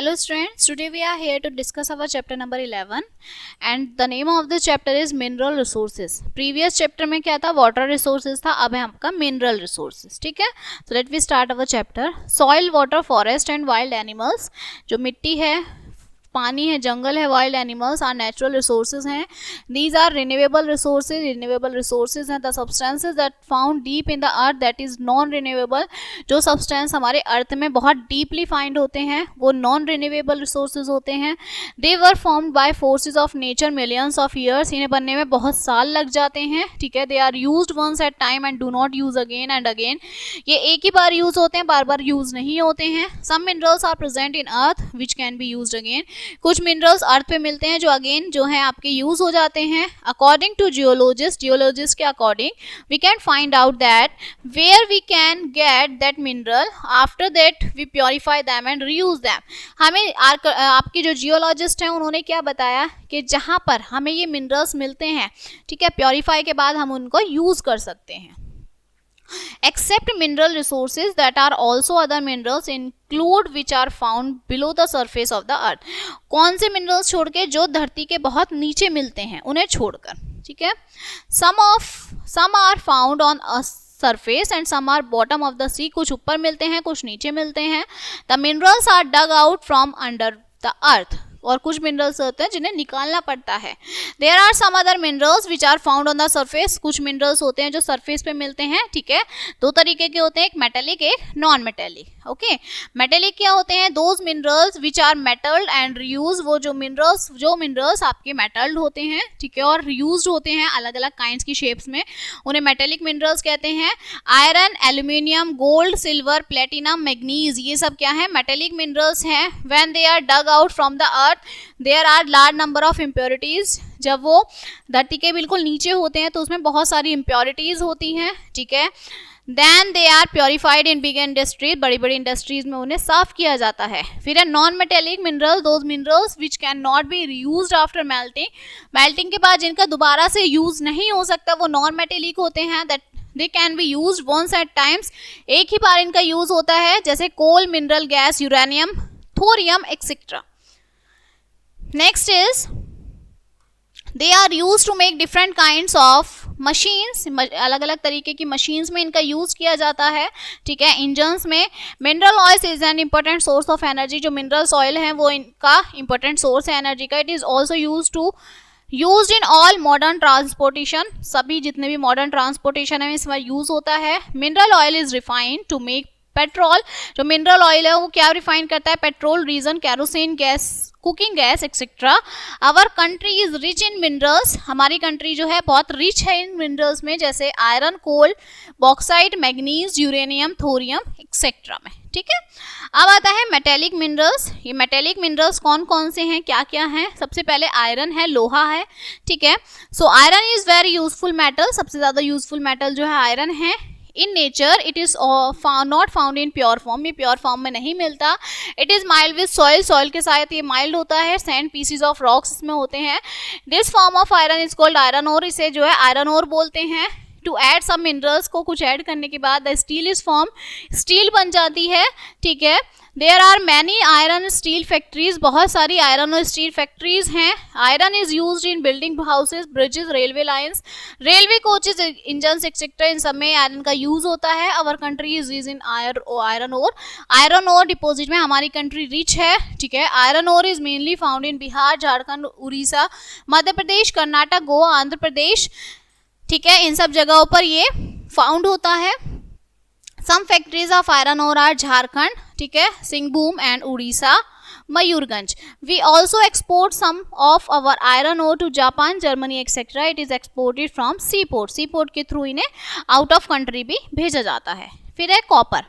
Hello students, today we are here to discuss our chapter number 11 and the name of this chapter is mineral resources. Previous chapter में क्या था, water resources था, अब है आपका mineral resources. ठीक है, so let we start our chapter. Soil, water, forest and wild animals. जो मिट्टी है, पानी है, जंगल है, wild animals are natural resources हैं. These are renewable resources. Renewable resources हैं the substances that found deep in the earth that is non renewable. जो सब्सटेंस हमारे अर्थ में बहुत डीपली फाइंड होते हैं वो नॉन रिन्यूएबल रिसोर्सेज होते हैं. They were formed by forces of nature millions of years. इन्हें बनने में बहुत साल लग जाते हैं. ठीक है, they are used once at time and do not use again and again. ये एक ही बार यूज होते हैं, बार बार यूज नहीं होते हैं. Some minerals are present in earth which can be used again. कुछ मिनरल्स अर्थ पे मिलते हैं जो अगेन जो है आपके यूज हो जाते हैं. अकॉर्डिंग टू जियोलॉजिस्ट के according we can find out that where we can get that mineral. After that we purify them and reuse them. हमें आपके जो जियोलॉजिस्ट हैं उन्होंने क्या बताया कि जहाँ पर हमें ये मिनरल्स मिलते हैं, ठीक है, प्योरीफाई के बाद हम उनको यूज कर सकते हैं. Except mineral resources that are also other minerals include which are found below the surface of the earth. कौन से मिनरल्स छोड़ के जो धरती के बहुत नीचे मिलते हैं उन्हें छोड़कर. ठीक है, some are found on a surface and some are bottom of the sea. कुछ ऊपर मिलते हैं, कुछ नीचे मिलते हैं. The minerals are dug out from under the earth. और कुछ मिनरल्स होते हैं जिन्हें निकालना पड़ता है. There are some other minerals which are found on the surface. कुछ मिनरल्स होते हैं जो सरफेस पे मिलते हैं. ठीक है, दो तरीके के होते हैं, एक मेटेलिक एक नॉन मेटेलिक. ओके, मेटेलिक क्या होते हैं? Those minerals which are melted and reuse. वो जो मिनरल्स आपके मेटल्ड होते हैं, ठीक है, और रीयूज होते हैं अलग अलग काइंड्स की शेप्स में, उन्हें मेटेलिक मिनरल्स कहते हैं. Iron, aluminium, gold, silver, platinum, manganese, ये सब क्या है? मेटेलिक मिनरल्स हैं. When they are dug out from the earth there are large number of impurities. जब वो धरती के बिल्कुल नीचे होते हैं तो उसमें बहुत सारी इम्प्योरिटीज होती हैं. ठीक है, then they are purified in big industries. बड़ी बड़ी इंडस्ट्रीज में उन्हें साफ किया जाता है. फिर है non metallic mineral. Those minerals which can not be reused after melting के बाद जिनका दोबारा से यूज नहीं हो सकता वो नॉन मेटेलिक होते हैं. That they can be used once at times. एक ही बार इनका यूज होता है, जैसे coal, mineral gas, uranium, thorium etcetera. Next is they are used to make different kinds of machines. अलग अलग तरीके की मशीन्स में इनका यूज किया जाता है. ठीक है, इंजन्स में. Mineral oil is an important source of energy. जो मिनरल्स ऑयल है वो इनका इम्पोर्टेंट सोर्स है एनर्जी का. It is also used in all modern transportation. सभी जितने भी मॉडर्न ट्रांसपोर्टेशन है इसमें यूज होता है. Mineral oil is refined to make petrol. जो मिनरल ऑयल है वो क्या रिफाइन करता है? Petrol, diesel, kerosene gas, cooking gas etcetera. Our country is rich in minerals. हमारी कंट्री जो है बहुत रिच है इन मिनरल्स में, जैसे iron, coal, bauxite, manganese, uranium, thorium etcetera में. ठीक है, अब आता है मेटेलिक मिनरल्स. ये मेटेलिक मिनरल्स कौन कौन से हैं, क्या क्या हैं? सबसे पहले आयरन है, लोहा है. ठीक है, so iron is very useful metal. सबसे ज्यादा यूजफुल मेटल जो है आयरन है. In nature it is not found in pure form. ये प्योर फॉर्म में नहीं मिलता. It is mild with soil के साथ ये माइल्ड होता है. सैंड, पीसीज ऑफ रॉक्स इसमें होते हैं. This form of iron is called iron ore. इसे जो है आयरन ओर बोलते हैं. टू ऐड सम मिनरल्स को कुछ ऐड करने के बाद the steel is form. Steel बन जाती है. ठीक है, there are many iron steel factories. बहुत सारी आयरन और स्टील फैक्ट्रीज हैं. Iron is used in building houses, bridges, railway lines, railway coaches, engine etcetera. इन सब में आयरन का यूज होता है. Our country is in iron ore. Iron ore deposit में हमारी कंट्री रिच है. ठीक है, iron ore is mainly found इन बिहार, झारखंड, उड़ीसा, मध्य प्रदेश, कर्नाटक, गोवा, आंध्र प्रदेश. ठीक है, इन सब जगहों पर ये फाउंड होता है. Some factories of iron ore are Jharkhand, ठीक है, Singhbhum and Orissa, Mayurganj. We also export some of our iron ore to Japan, Germany etcetera. It is exported from sea port के थ्रू इन्हें आउट ऑफ कंट्री भी भेजा जाता है. फिर है कॉपर.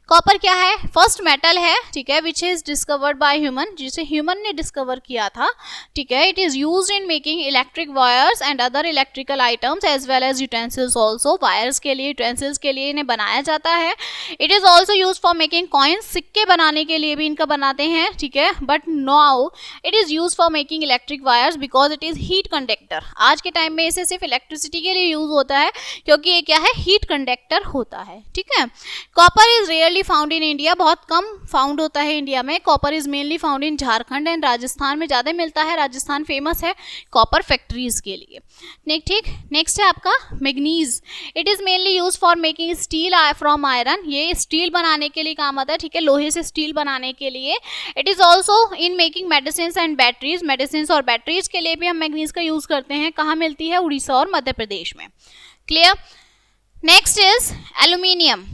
कॉपर क्या है? फर्स्ट मेटल है. ठीक है, which is discovered by human, जिसे ह्यूमन ने डिस्कवर किया था. ठीक है, it is used in making electric wires and other electrical items as well as utensils also. Wires के लिए, यूटेंसिल्स के लिए इन्हें बनाया जाता है. It is also use for making coins. सिक्के बनाने के लिए भी इनका बनाते हैं. ठीक है, but now it is use for making electric wires because it is heat conductor. आज के टाइम में इसे सिर्फ इलेक्ट्रिसिटी के लिए यूज होता है क्योंकि ये क्या है? हीट कंडक्टर होता है. ठीक है, copper is rarely rarely found in India, बहुत कम फाउंड होता है इंडिया में। Copper is mainly found in Jharkhand and Rajasthan में ज़्यादा मिलता है, राजस्थान फेमस है कॉपर फैक्ट्रीज के लिए। ठीक, नेक्स्ट है आपका manganese. It is mainly use for making steel from iron, ये स्टील बनाने के लिए काम आता है, ठीक है, लोहे से स्टील बनाने के लिए। It is also in making medicine and batteries, medicine और बैटरीज के लिए भी हम मैग्नीज का यूज़ करते हैं। कहाँ मिलती है? उड़ीसा और मध्य प्रदेश में। क्लियर। Next is aluminium.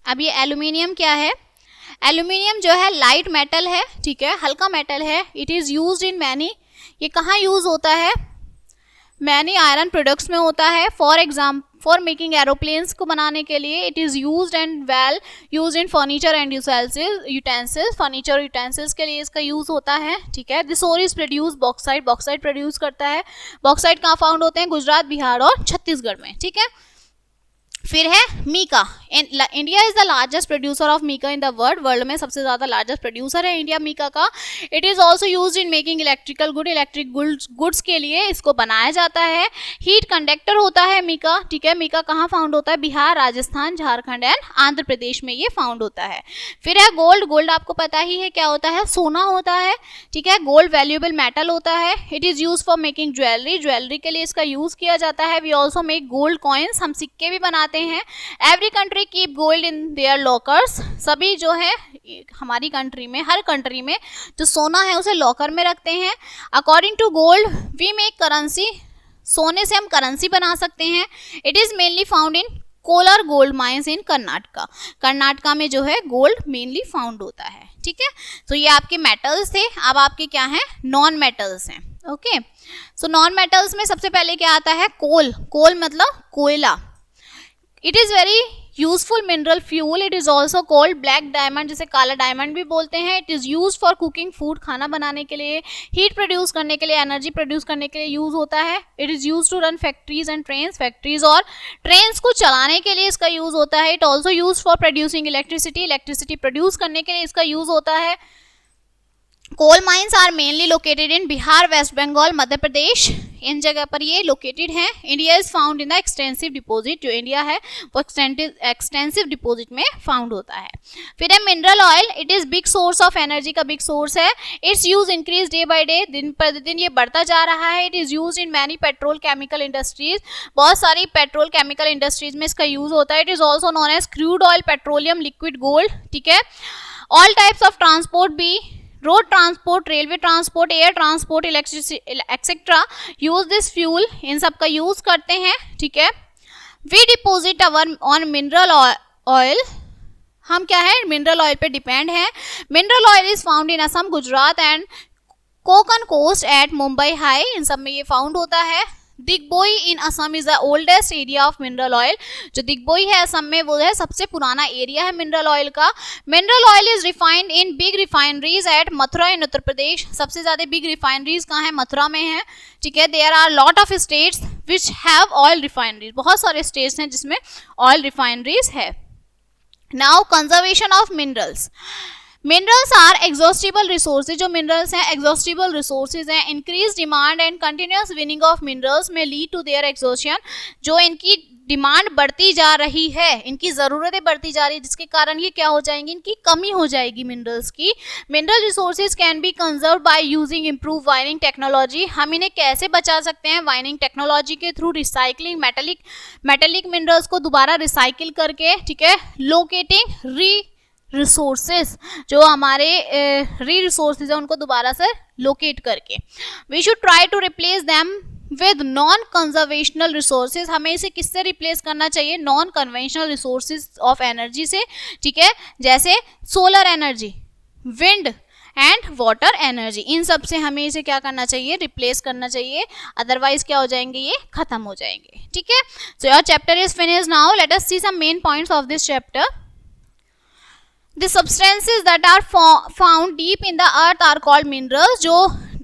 अब ये एल्यूमिनियम क्या है? एल्यूमिनियम जो है लाइट मेटल है, ठीक है, हल्का मेटल है। It is used in many, ये कहाँ यूज होता है? मैनी आयरन प्रोडक्ट्स में होता है। फॉर मेकिंग एरोप्लेन्स को बनाने के लिए it is used and well used in furniture and utensils, furniture utensils के लिए इसका यूज़ होता है, ठीक है। This ore is produce bauxite, bauxite produce करता है। बॉक्साइट कहाँ फाउंड होते हैं? गुजरात, बिहार और छत्तीसगढ़ में, ठीक है। फिर है mica. India is the largest producer of mica in the world में सबसे ज्यादा लार्जेस्ट प्रोड्यूसर है इंडिया मीका का। It is also used in making electrical goods के लिए इसको बनाया जाता है। हीट कंडक्टर होता है मीका, ठीक है। मीका कहाँ फाउंड होता है? बिहार, राजस्थान, झारखंड एंड आंध्र प्रदेश में ये फाउंड होता है। फिर है गोल्ड। गोल्ड आपको पता ही है क्या होता है? सोना होता है, ठीक है। गोल्ड वैल्यूएबल मेटल होता है। It is use for making jewellery, jewellery के लिए इसका यूज किया जाता है। We also make gold coins, हम सिक्के भी बनाते हैं। Every country keep gold in their lockers, सभी जो है हमारी कंट्री में, हर कंट्री में जो सोना है उसे लॉकर में रखते हैं। According to gold we make currency, सोने से हम करेंसी बना सकते हैं। It is mainly found in Kolar gold mines in Karnataka, Karnataka में जो है गोल्ड मेनली फाउंड होता है, ठीक है। तो ये आपके मेटल्स थे। अब आपके क्या हैं? नॉन मेटल्स हैं, ओके। सो नॉन मेटल्स में सबसे पहले क्या आता है? कोल। कोल मतलब कोयला। It is very useful mineral fuel. It is also called black diamond, जिसे काला डायमंड भी बोलते हैं। It is use for cooking food, खाना बनाने के लिए, हीट प्रोड्यूस करने के लिए, एनर्जी प्रोड्यूस करने के लिए यूज होता है। It is use to run factories and trains, factories और ट्रेन्स को चलाने के लिए इसका यूज होता है। It also use for producing electricity, electricity produce करने के लिए इसका यूज होता है। Coal mines are mainly located in Bihar, West Bengal, Madhya Pradesh, इन जगह पर ये लोकेटेड हैं। India is found in the extensive deposit, जो इंडिया है वो एक्सटेंसिव डिपॉजिट में फाउंड होता है। फिर है mineral oil. It is big source of energy का बिग सोर्स है। It's use increase day by day, दिन प्रतिदिन ये बढ़ता जा रहा है। It is use in many petrol chemical industries, बहुत सारी पेट्रोल केमिकल इंडस्ट्रीज में इसका यूज होता है। It is also known as crude oil, petroleum, liquid gold, ठीक है। ऑल टाइप्स ऑफ ट्रांसपोर्ट भी, road transport, railway transport, air transport, electricity etcetera use this fuel, इन सब का यूज करते हैं, ठीक है। We deposit our on mineral oil, हम क्या है? मिनरल ऑयल पे डिपेंड है। Mineral oil is found in Assam, Gujarat and Konkan coast at Mumbai high, इन सब में ये फाउंड होता है। Digboi in Assam is the oldest area of mineral oil, जो दिग्बोई है असम में वो है सबसे पुराना एरिया है मिनरल ऑयल का। Mineral oil is refined in big refineries at Mathura in Uttar Pradesh, सबसे ज्यादा बिग रिफाइनरीज कहाँ है? मथुरा में है, ठीक है। There are lot of states which have oil refineries, बहुत सारे स्टेट्स हैं जिसमें ऑयल रिफाइनरीज है। Now conservation of minerals. Minerals are exhaustible resources, जो मिनरल्स हैं एग्जॉस्टिबल रिसोर्सेज हैं। Increase demand and continuous winning of minerals may lead to their exhaustion, जो इनकी डिमांड बढ़ती जा रही है, इनकी ज़रूरतें बढ़ती जा रही है, जिसके कारण ये क्या हो जाएंगी? इनकी कमी हो जाएगी मिनरल्स की। Mineral resources can be conserve by using improve whining technology, हम इन्हें कैसे बचा सकते हैं? वाइनिंग टेक्नोलॉजी के थ्रू, रिसाइकलिंग, मेटेलिक मिनरल्स को दोबारा रिसाइकिल करके, ठीक है। लोकेटिंग रिसोर्सेज, जो हमारे रिसोर्सेज है उनको दोबारा से लोकेट करके। We should try to replace them with non conservational resources, हमें इसे किससे रिप्लेस करना चाहिए? Non conventional resources of energy से, ठीक है। जैसे solar energy, wind and water energy, इन सब से हमें इसे क्या करना चाहिए? रिप्लेस करना चाहिए, अदरवाइज क्या हो जाएंगे? ये खत्म हो जाएंगे, ठीक है। So your chapter is finished now, let us see some main points of this chapter. The substances that are found deep in the earth are called minerals, जो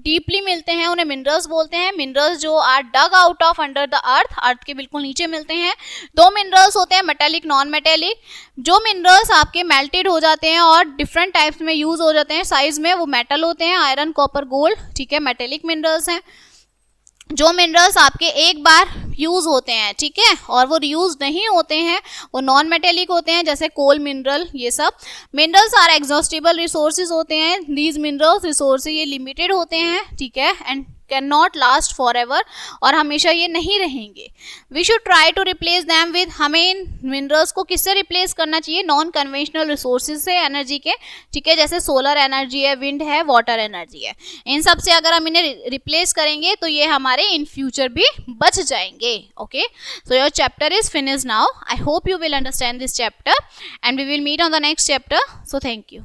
डीपली मिलते हैं उन्हें मिनरल्स बोलते हैं। मिनरल्स जो are dug out of under the earth, earth के बिल्कुल नीचे मिलते हैं। दो मिनरल्स होते हैं, मेटेलिक, नॉन मेटेलिक। जो मिनरल्स आपके मेल्टेड हो जाते हैं और डिफरेंट टाइप्स में यूज हो जाते हैं साइज में, वो मेटल होते हैं, आयरन, कॉपर, गोल्ड, ठीक है, मेटेलिक मिनरल्स हैं। जो मिनरल्स आपके एक बार यूज होते हैं, ठीक है, और वो यूज नहीं होते हैं, वो नॉन मेटेलिक होते हैं, जैसे कोल, मिनरल, ये सब। मिनरल्स आर एग्जॉस्टिबल रिसोर्सेज होते हैं, दीज मिनरल्स रिसोर्सेज ये लिमिटेड होते हैं, ठीक है, and can not last for ever, और हमेशा ये नहीं रहेंगे। We should try to replace them with, हमें इन मिनरल्स को किससे रिप्लेस करना चाहिए, नॉन कन्वेंशनल रिसोर्सेज से एनर्जी के, ठीक है, जैसे सोलर एनर्जी है, विंड है, वाटर एनर्जी है, इन सब से अगर हम इन्हें रिप्लेस करेंगे तो ये हमारे इन फ्यूचर भी बच जाएंगे। Okay, so your chapter is finish now. I hope you will understand this chapter and we will meet on the next chapter. So thank you.